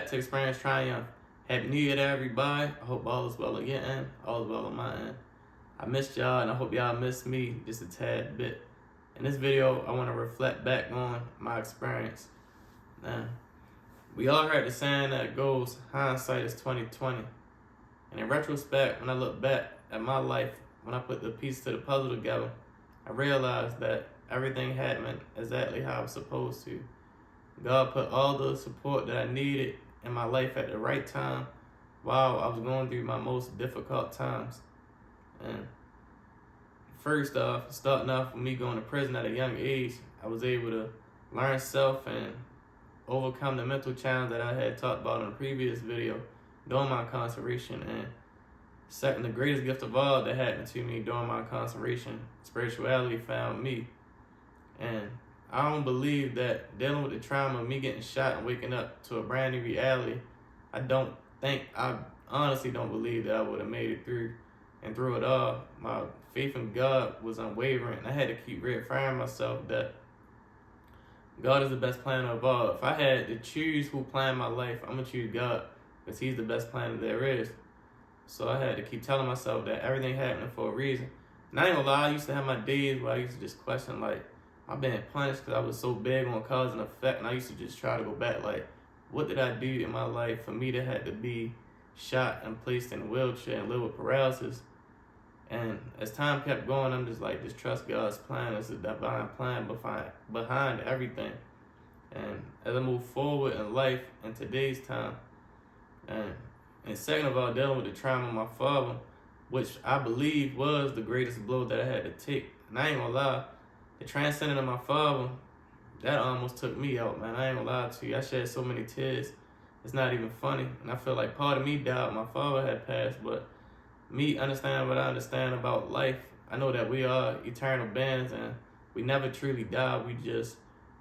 back to Experience Triumph. Happy New Year to everybody. I hope all is well on your end, all is well on my end. I missed y'all and I hope y'all missed me just a tad bit. In this video, I want to reflect back on my experience. Now, we all heard the saying that goes, hindsight is 20/20. And in retrospect, when I look back at my life, when I put the pieces to the puzzle together, I realized that everything happened exactly how it was supposed to. God put all the support that I needed in my life at the right time while I was going through my most difficult times. And first off, starting off with me going to prison at a young age, I was able to learn self and overcome the mental challenge that I had talked about in a previous video during my incarceration. And second, the greatest gift of all that happened to me during my incarceration, spirituality found me. And I don't believe that dealing with the trauma of me getting shot and waking up to a brand new reality, I honestly don't believe that I would have made it through. And through it all, my faith in God was unwavering. I had to keep reaffirming myself that God is the best planner of all. If I had to choose who planned my life, I'm going to choose God because he's the best planner there is. So I had to keep telling myself that everything happened for a reason. And I ain't gonna lie, I used to have my days where I used to just question, like, I'm being punished because I was so big on cause and effect, and I used to just try to go back, like, what did I do in my life for me to have to be shot and placed in a wheelchair and live with paralysis? And as time kept going, I'm just like, just trust God's plan. It's a divine plan behind everything. And as I move forward in life in today's time, and second of all, dealing with the trauma of my father, which I believe was the greatest blow that I had to take. And I ain't gonna lie, the transcending of my father, that almost took me out, man. I ain't gonna lie to you. I shed so many tears. It's not even funny. And I feel like part of me died. My father had passed, but me understanding what I understand about life, I know that we are eternal beings and we never truly die. We just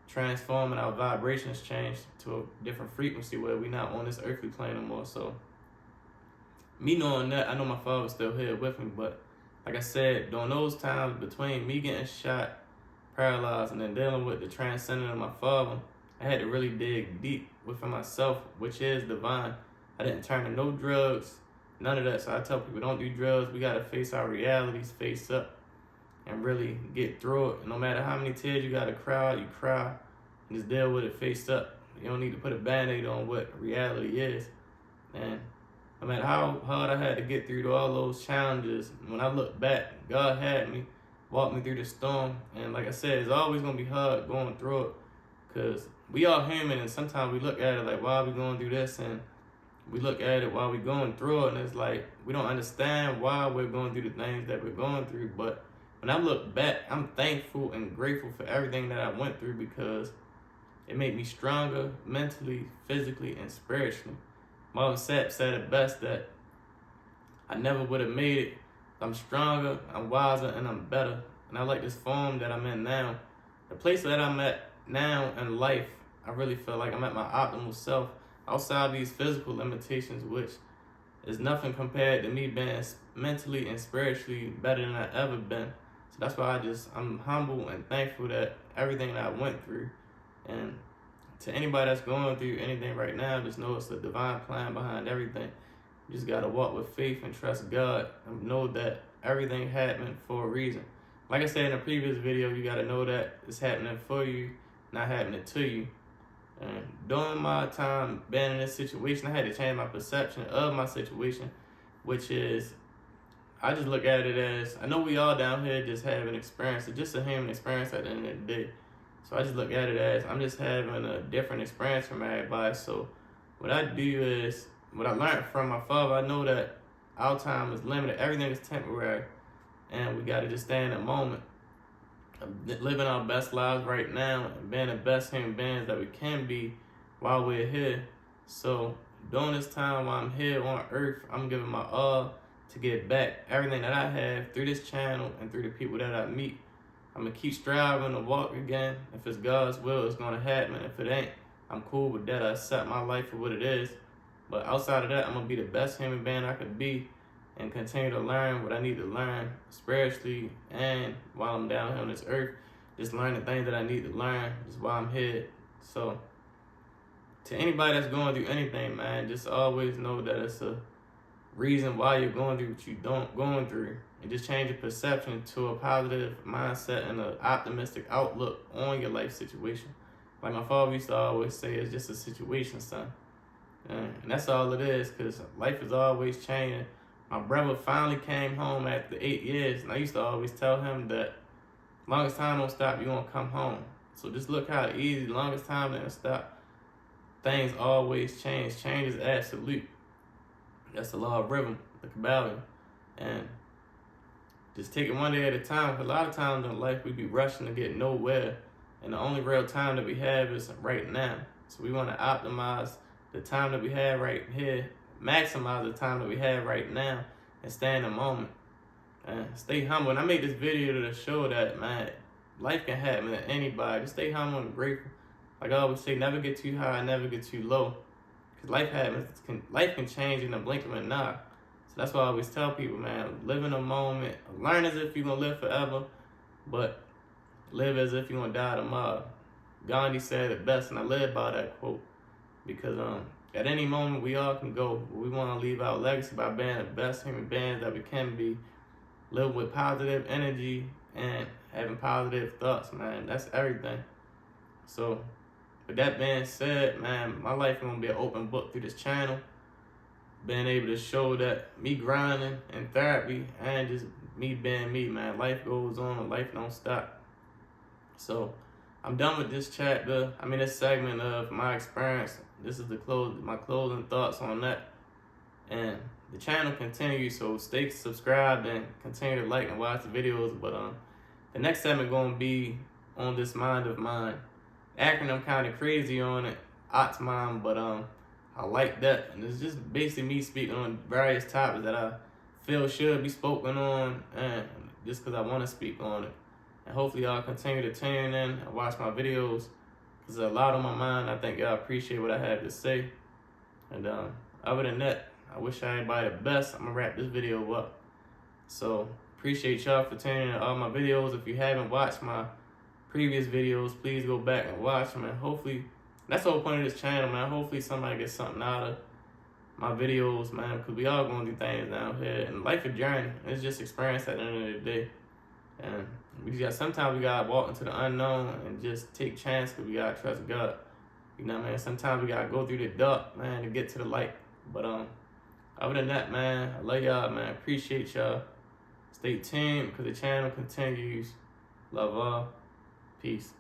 transform and our vibrations change to a different frequency where we're not on this earthly plane anymore. So me knowing that, I know my father's still here with me, but like I said, during those times between me getting shot, paralyzed, and then dealing with the transcending of my father, I had to really dig deep within myself, which is divine. I didn't turn to no drugs, none of that. So I tell people, don't do drugs. We got to face our realities, face up, and really get through it. And no matter how many tears you got to cry, you cry, and just deal with it face up. You don't need to put a Band-Aid on what reality is. And no matter how hard I had to get through all those challenges, when I look back, God had me, walked me through the storm. And like I said, it's always going to be hard going through it because we all human, and sometimes we look at it like, why are we going through this? And we look at it while we're going through it, and it's like we don't understand why we're going through the things that we're going through. But when I look back, I'm thankful and grateful for everything that I went through because it made me stronger mentally, physically, and spiritually. Marvin Sapp said it best that I never would have made it. I'm stronger, I'm wiser, and I'm better. And I like this form that I'm in now. The place that I'm at now in life, I really feel like I'm at my optimal self outside these physical limitations, which is nothing compared to me being mentally and spiritually better than I've ever been. So that's why I'm humble and thankful that everything that I went through. And to anybody that's going through anything right now, just know it's a divine plan behind everything. You just got to walk with faith and trust God and know that everything happened for a reason. Like I said in a previous video, you got to know that it's happening for you, not happening to you. And during my time being in this situation, I had to change my perception of my situation, which is, I just look at it as, I know we all down here just have an experience. It's just a human experience at the end of the day. So I just look at it as, I'm just having a different experience from everybody. So what I do is, what I learned from my father, I know that our time is limited. Everything is temporary. And we got to just stay in the moment, living our best lives right now and being the best human beings that we can be while we're here. So during this time while I'm here on earth, I'm giving my all to get back everything that I have through this channel and through the people that I meet. I'm going to keep striving to walk again. If it's God's will, it's going to happen. If it ain't, I'm cool with that. I accept my life for what it is. But outside of that, I'm going to be the best human being I could be and continue to learn what I need to learn spiritually and while I'm down here on this earth, just learn the things that I need to learn just while I'm here. So to anybody that's going through anything, man, just always know that it's a reason why you're going through what you're going through. And just change your perception to a positive mindset and an optimistic outlook on your life situation. Like my father used to always say, it's just a situation, son. And that's all it is, because life is always changing. My brother finally came home after 8 years, and I used to always tell him that longest time don't stop, you're going to come home. So just look how easy, longest time don't stop. Things always change. Change is absolute. That's the law of rhythm, the Kabbalion. And just take it one day at a time. Because a lot of times in life we be rushing to get nowhere. And the only real time that we have is right now. So we want to optimize the time that we have right here, maximize the time that we have right now, and stay in the moment. And stay humble. And I made this video to show that, man, life can happen to anybody. Just stay humble and grateful. Like I always say, never get too high, never get too low. Because life happens. Life can change in the blink of an eye. So that's why I always tell people, man, live in a moment. Learn as if you're going to live forever, but live as if you're going to die tomorrow. Gandhi said it best, and I live by that quote. Because at any moment, we all can go. But we want to leave our legacy by being the best human beings that we can be. Live with positive energy and having positive thoughts, man. That's everything. So, with that being said, man, my life is going to be an open book through this channel. Being able to show that me grinding in therapy and just me being me, man. Life goes on and life don't stop. So, I'm done with this chapter. This segment of my experience. This is my closing thoughts on that. And the channel continues, so stay subscribed and continue to like and watch the videos. But the next segment going to be on this mind of mine. Acronym kind of crazy on it, Atman, but I like that. And it's just basically me speaking on various topics that I feel should be spoken on, and just because I want to speak on it. And hopefully y'all continue to tune in and watch my videos. There's a lot on my mind. I think y'all appreciate what I have to say. And other than that, I wish everybody the best. I'm going to wrap this video up. So, appreciate y'all for tuning in to all my videos. If you haven't watched my previous videos, please go back and watch them. And hopefully, that's the whole point of this channel, man. Hopefully somebody gets something out of my videos, man. Because we all going through things down here. And life is a journey. It's just experience at the end of the day. And sometimes we got to walk into the unknown and just take chances, because we got to trust God. You know what I mean? Sometimes we got to go through the dark, man, to get to the light. But other than that, man, I love y'all, man. Appreciate y'all. Stay tuned, because the channel continues. Love all. Peace.